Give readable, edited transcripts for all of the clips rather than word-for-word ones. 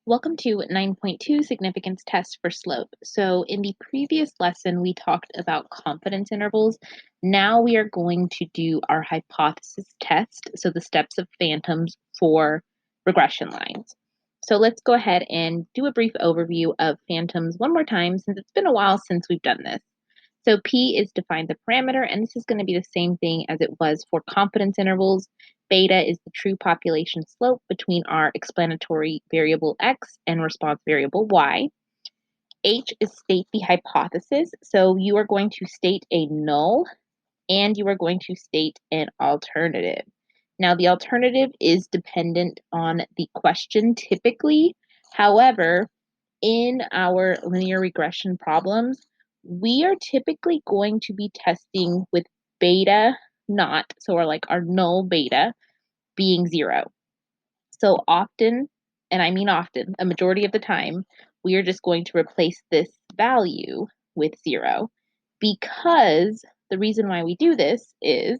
Welcome to 9.2 Significance Test for Slope. So in the previous lesson, we talked about confidence intervals. Now we are going to do our hypothesis test, so the steps of phantoms for regression lines. So let's go ahead and do a brief overview of phantoms one more time, since it's been a while since we've done this. So P is defined the parameter, and this is going to be the same thing as it was for confidence intervals. Beta is the true population slope between our explanatory variable x and response variable y. H is state the hypothesis. So you are going to state a null and you are going to state an alternative. Now, the alternative is dependent on the question typically. However, in our linear regression problems, we are typically going to be testing with beta not, so our null beta being 0. So often, and I mean often, a majority of the time, we are just going to replace this value with 0 because the reason why we do this is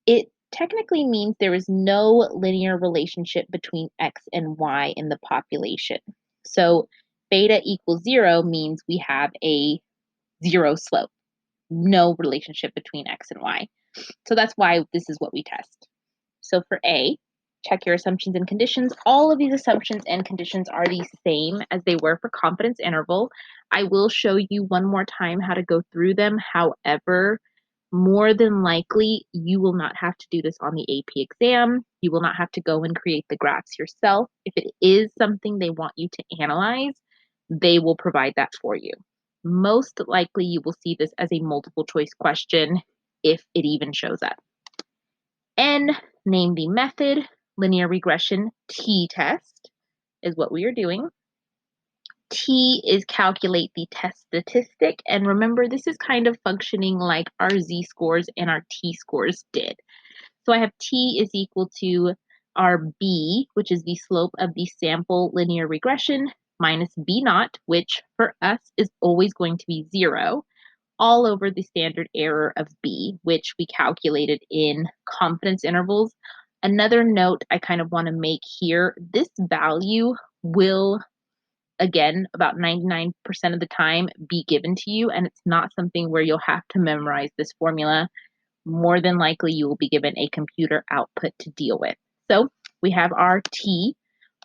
it technically means there is no linear relationship between x and y in the population. So beta equals 0 means we have a 0 slope, no relationship between x and y. So that's why this is what we test. So for A, check your assumptions and conditions. All of these assumptions and conditions are the same as they were for confidence interval. I will show you one more time how to go through them. However, more than likely, you will not have to do this on the AP exam. You will not have to go and create the graphs yourself. If it is something they want you to analyze, they will provide that for you. Most likely, you will see this as a multiple choice question if it even shows up. N, name the method. Linear regression t-test is what we are doing. T is calculate the test statistic. And remember, this is kind of functioning like our z-scores and our t-scores did. So I have t is equal to our b, which is the slope of the sample linear regression, minus b naught, which for us is always going to be 0, all over the standard error of b, which we calculated in confidence intervals. Another note I kind of want to make here, this value will, again, about 99% of the time be given to you, and it's not something where you'll have to memorize this formula. More than likely, you will be given a computer output to deal with. So we have our t.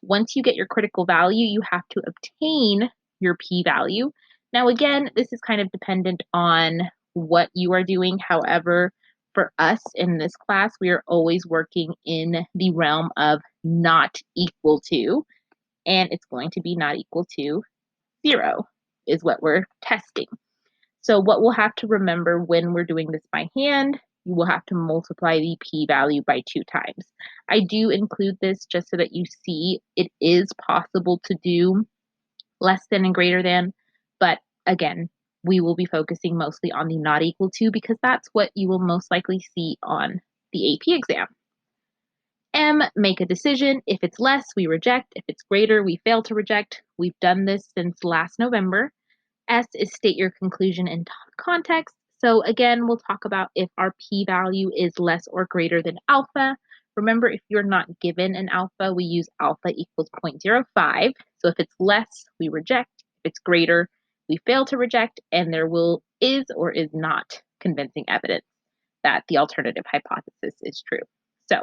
Once you get your critical value, you have to obtain your p-value. Now, again, this is kind of dependent on what you are doing. However, for us in this class, we are always working in the realm of not equal to, and it's going to be not equal to 0 is what we're testing. So what we'll have to remember when we're doing this by hand, you will have to multiply the p-value by 2 times. I do include this just so that you see it is possible to do less than and greater than, but again, we will be focusing mostly on the not equal to because that's what you will most likely see on the AP exam. M, make a decision. If it's less, we reject. If it's greater, we fail to reject. We've done this since last November. S is state your conclusion in context. So again, we'll talk about if our p-value is less or greater than alpha. Remember, if you're not given an alpha, we use alpha equals 0.05. So if it's less, we reject. If it's greater, we fail to reject, and there is or is not convincing evidence that the alternative hypothesis is true. So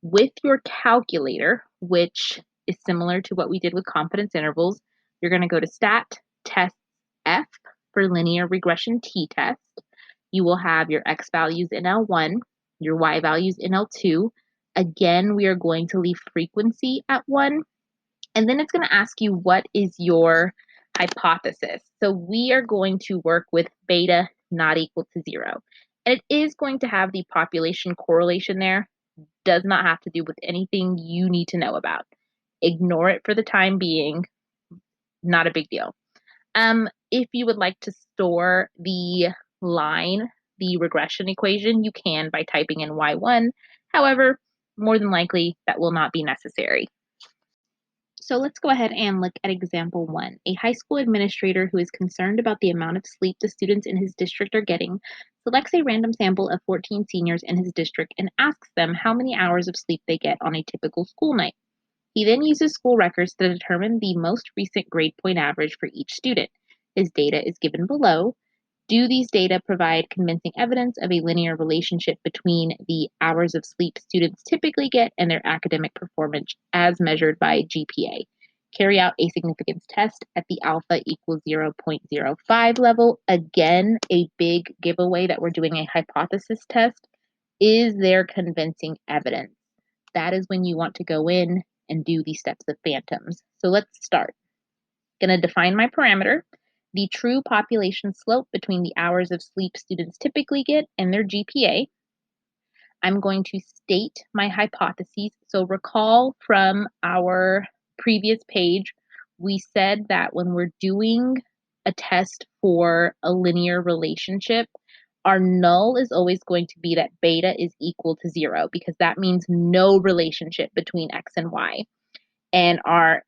with your calculator, which is similar to what we did with confidence intervals, you're going to go to Stat, Test F for linear regression t-test. You will have your x values in L1, your y values in L2. Again, we are going to leave frequency at 1. And then it's going to ask you what is your hypothesis. So we are going to work with beta not equal to 0. And it is going to have the population correlation there. Does not have to do with anything you need to know about. Ignore it for the time being. Not a big deal. If you would like to store the line, the regression equation, you can by typing in y1. However, more than likely, that will not be necessary. So let's go ahead and look at example 1. A high school administrator who is concerned about the amount of sleep the students in his district are getting selects a random sample of 14 seniors in his district and asks them how many hours of sleep they get on a typical school night. He then uses school records to determine the most recent grade point average for each student. His data is given below. Do these data provide convincing evidence of a linear relationship between the hours of sleep students typically get and their academic performance as measured by GPA? Carry out a significance test at the alpha equals 0.05 level. Again, a big giveaway that we're doing a hypothesis test. Is there convincing evidence? That is when you want to go in and do the steps of phantoms. So let's start. Going to define my parameter, the true population slope between the hours of sleep students typically get and their GPA. I'm going to state my hypotheses. So recall from our previous page, we said that when we're doing a test for a linear relationship, our null is always going to be that beta is equal to 0 because that means no relationship between x and y. And our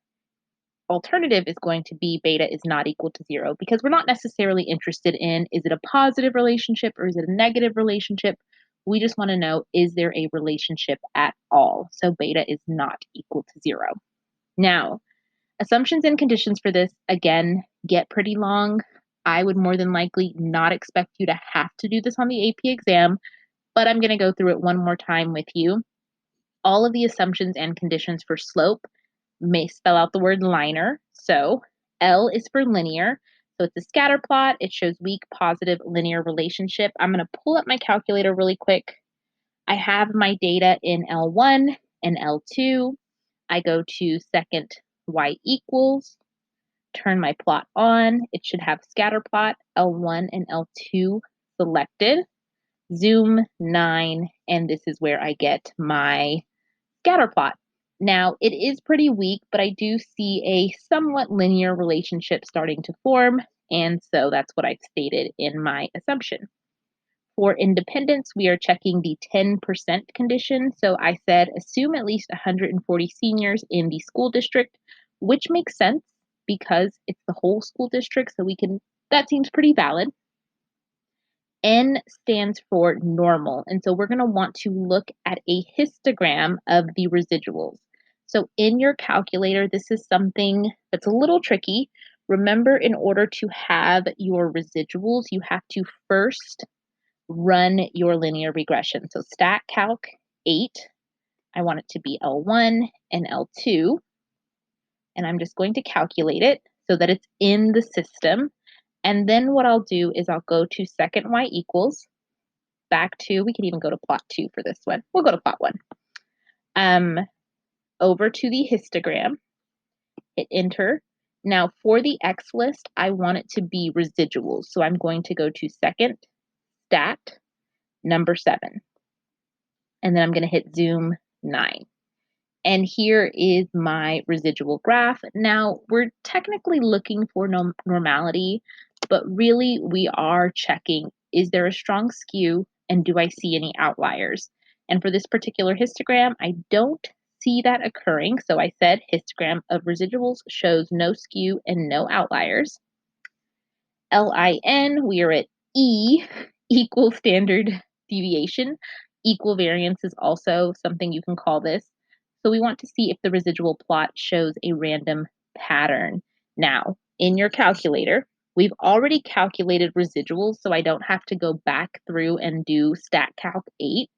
alternative is going to be beta is not equal to 0 because we're not necessarily interested in is it a positive relationship or is it a negative relationship. We just want to know, is there a relationship at all? So beta is not equal to 0. Now, assumptions and conditions for this, again, get pretty long. I would more than likely not expect you to have to do this on the AP exam, but I'm going to go through it one more time with you. All of the assumptions and conditions for slope may spell out the word linear. So L is for linear. So it's a scatter plot. It shows weak positive linear relationship. I'm going to pull up my calculator really quick. I have my data in L1 and L2. I go to second y equals, turn my plot on. It should have scatter plot, L1 and L2 selected. Zoom 9, and this is where I get my scatter plot. Now, it is pretty weak, but I do see a somewhat linear relationship starting to form, and so that's what I've stated in my assumption. For independence, we are checking the 10% condition. So I said assume at least 140 seniors in the school district, which makes sense because it's the whole school district, so that seems pretty valid. N stands for normal, and so we're going to want to look at a histogram of the residuals. So in your calculator, this is something that's a little tricky. Remember, in order to have your residuals, you have to first run your linear regression. So stat calc 8, I want it to be L1 and L2, and I'm just going to calculate it so that it's in the system. And then what I'll do is I'll go to second y equals, back to, we can even go to plot 2 for this one. We'll go to plot 1. Over to the histogram, hit enter. Now for the X list, I want it to be residuals. So I'm going to go to second, stat, number 7. And then I'm going to hit zoom 9. And here is my residual graph. Now, we're technically looking for normality, but really we are checking, is there a strong skew and do I see any outliers? And for this particular histogram, I don't see that occurring. So I said histogram of residuals shows no skew and no outliers. LIN, we are at E, equal standard deviation. Equal variance is also something you can call this. So we want to see if the residual plot shows a random pattern. Now, in your calculator, we've already calculated residuals, so I don't have to go back through and do stat calc 8.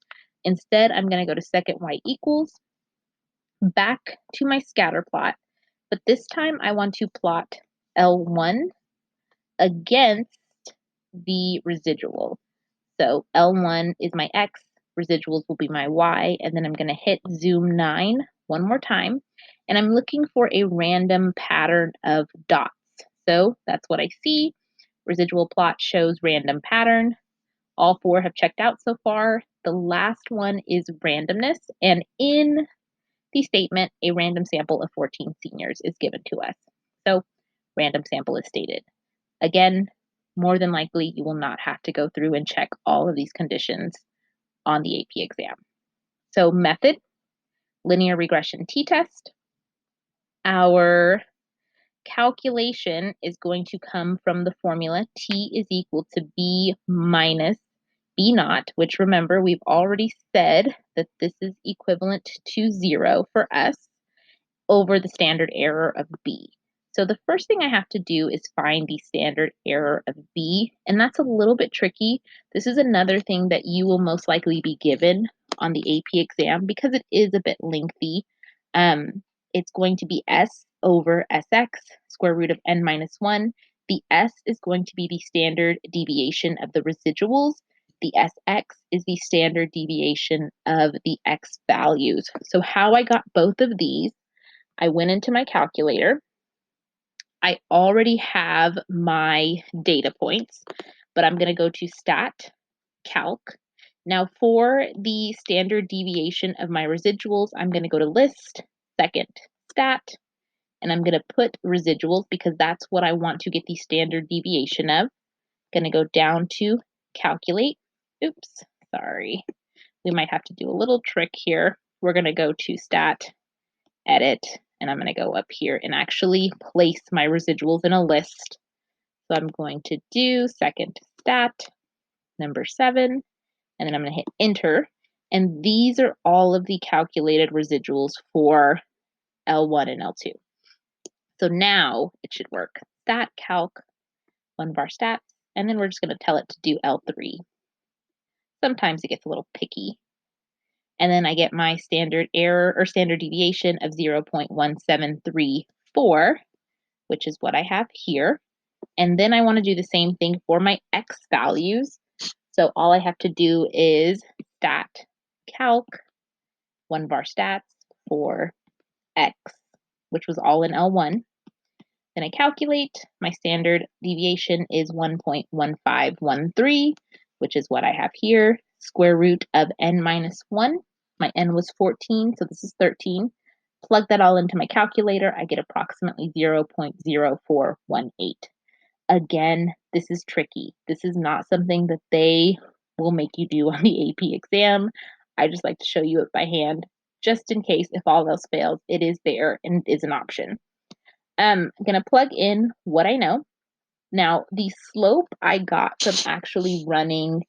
Instead, I'm going to go to second y equals, back to my scatter plot, but this time I want to plot L1 against the residual. So L1 is my X, residuals will be my Y, and then I'm going to hit zoom 9 one more time, and I'm looking for a random pattern of dots. So that's what I see. Residual plot shows random pattern. All 4 have checked out so far. The last one is randomness, and in the statement, a random sample of 14 seniors is given to us. So random sample is stated. Again, more than likely, you will not have to go through and check all of these conditions on the AP exam. So method, linear regression t-test. Our calculation is going to come from the formula t is equal to b minus b naught, which remember, we've already said that this is equivalent to 0 for us. over the standard error of B. So the first thing I have to do is find the standard error of B, and that's a little bit tricky. This is another thing that you will most likely be given on the AP exam because it is a bit lengthy. It's going to be S over Sx, square root of n minus 1. The S is going to be the standard deviation of the residuals. The Sx is the standard deviation of the x values. So how I got both of these, I went into my calculator. I already have my data points, but I'm going to go to Stat, Calc. Now for the standard deviation of my residuals, I'm going to go to List, second, Stat, and I'm going to put residuals because that's what I want to get the standard deviation of. Going to go down to Calculate. Oops, sorry. We might have to do a little trick here. We're going to go to Stat, Edit, and I'm going to go up here and actually place my residuals in a list. So I'm going to do second stat, number 7, and then I'm going to hit enter. And these are all of the calculated residuals for L1 and L2. So now it should work. Stat, calc, one of our stats, and then we're just going to tell it to do L3. Sometimes it gets a little picky. And then I get my standard error or standard deviation of 0.1734, which is what I have here. And then I want to do the same thing for my x values. So all I have to do is stat calc, one of our stats for x, which was all in L1. Then I calculate. My standard deviation is 1.1513, which is what I have here. Square root of n minus 1. My n was 14, so this is 13. Plug that all into my calculator. I get approximately 0.0418. Again, this is tricky. This is not something that they will make you do on the AP exam. I just like to show you it by hand, just in case if all else fails, it is there and it is an option. I'm going to plug in what I know. Now, the slope I got from actually running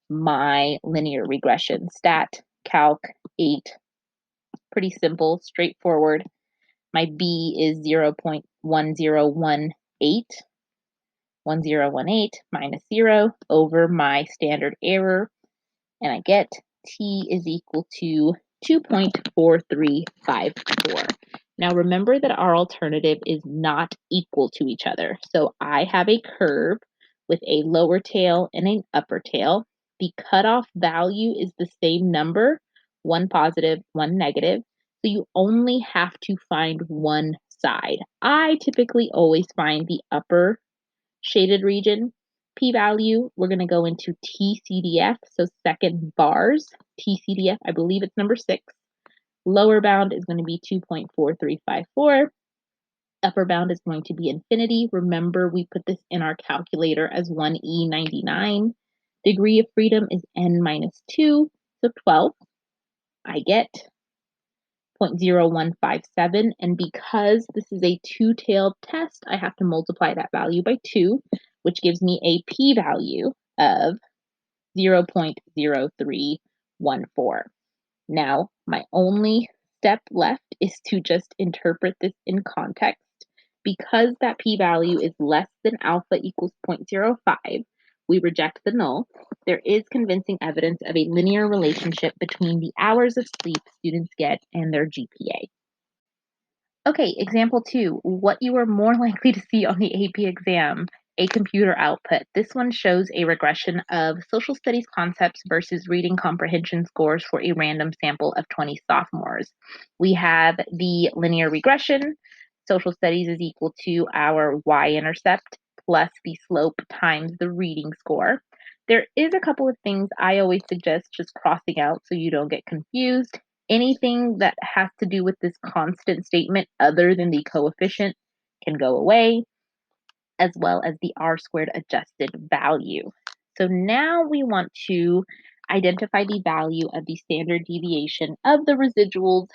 my linear regression, stat, calc, 8. Pretty simple, straightforward. My B is 0.1018. 1018 minus 0 over my standard error, and I get t is equal to 2.4354. Now remember that our alternative is not equal to each other. So I have a curve with a lower tail and an upper tail. The cutoff value is the same number, one positive, one negative. So you only have to find one side. I typically always find the upper shaded region. P-value, we're going to go into TCDF, so second bars. TCDF, I believe it's number 6. Lower bound is going to be 2.4354. Upper bound is going to be infinity. Remember, we put this in our calculator as 1E99. Degree of freedom is n minus 2, so 12. I get 0.0157, and because this is a two-tailed test, I have to multiply that value by 2, which gives me a p-value of 0.0314. Now, my only step left is to just interpret this in context. Because that p-value is less than alpha equals 0.05, we reject the null. There is convincing evidence of a linear relationship between the hours of sleep students get and their GPA. Okay, example 2, what you are more likely to see on the AP exam, a computer output. This one shows a regression of social studies concepts versus reading comprehension scores for a random sample of 20 sophomores. We have the linear regression. Social studies is equal to our y-intercept plus the slope times the reading score. There is a couple of things I always suggest just crossing out so you don't get confused. Anything that has to do with this constant statement other than the coefficient can go away, as well as the r-squared adjusted value. So now we want to identify the value of the standard deviation of the residuals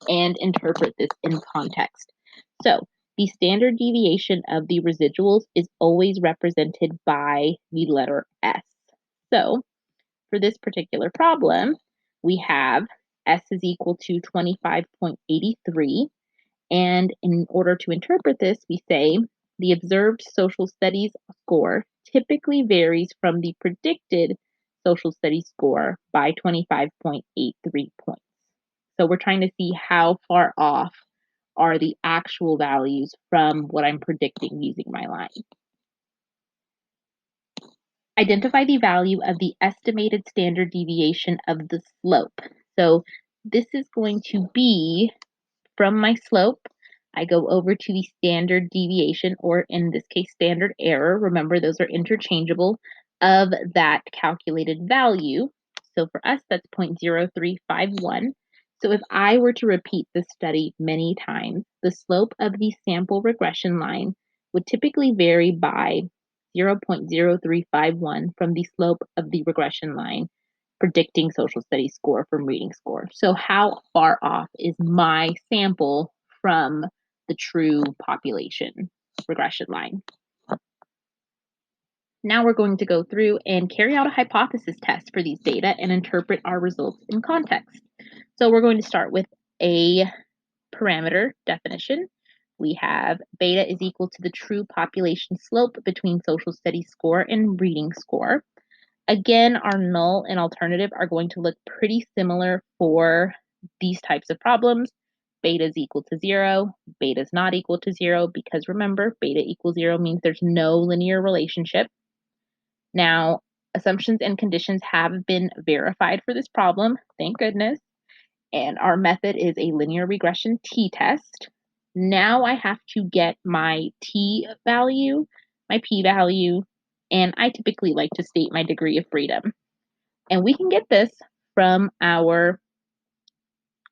and interpret this in context. So the standard deviation of the residuals is always represented by the letter S. So for this particular problem, we have S is equal to 25.83, And in order to interpret this, we say the observed social studies score typically varies from the predicted social studies score by 25.83 points. So we're trying to see how far off are the actual values from what I'm predicting using my line. Identify the value of the estimated standard deviation of the slope. So this is going to be from my slope. I go over to the standard deviation, or in this case, standard error. Remember, those are interchangeable, of that calculated value. So for us, that's 0.0351. So if I were to repeat this study many times, the slope of the sample regression line would typically vary by 0.0351 from the slope of the regression line predicting social studies score from reading score. So how far off is my sample from the true population regression line? Now we're going to go through and carry out a hypothesis test for these data and interpret our results in context. So we're going to start with a parameter definition. We have beta is equal to the true population slope between social studies score and reading score. Again, our null and alternative are going to look pretty similar for these types of problems. Beta is equal to 0, beta is not equal to 0, because remember, beta equals 0 means there's no linear relationship. Now, assumptions and conditions have been verified for this problem, thank goodness, and our method is a linear regression t-test. Now I have to get my t value, my p-value, and I typically like to state my degree of freedom. And we can get this from our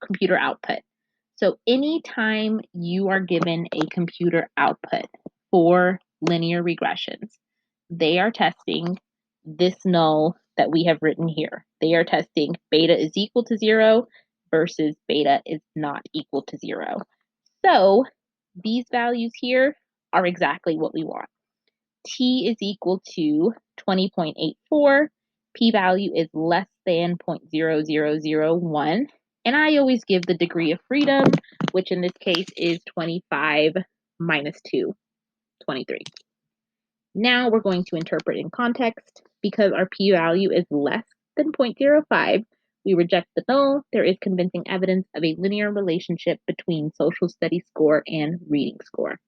computer output. So anytime you are given a computer output for linear regressions, they are testing this null that we have written here. They are testing beta is equal to 0 versus beta is not equal to 0. So these values here are exactly what we want. T is equal to 20.84, p-value is less than 0.0001, and I always give the degree of freedom, which in this case is 25 minus 2, 23. Now we're going to interpret in context. Because our p-value is less than 0.05, we reject the null. There is convincing evidence of a linear relationship between social studies score and reading score.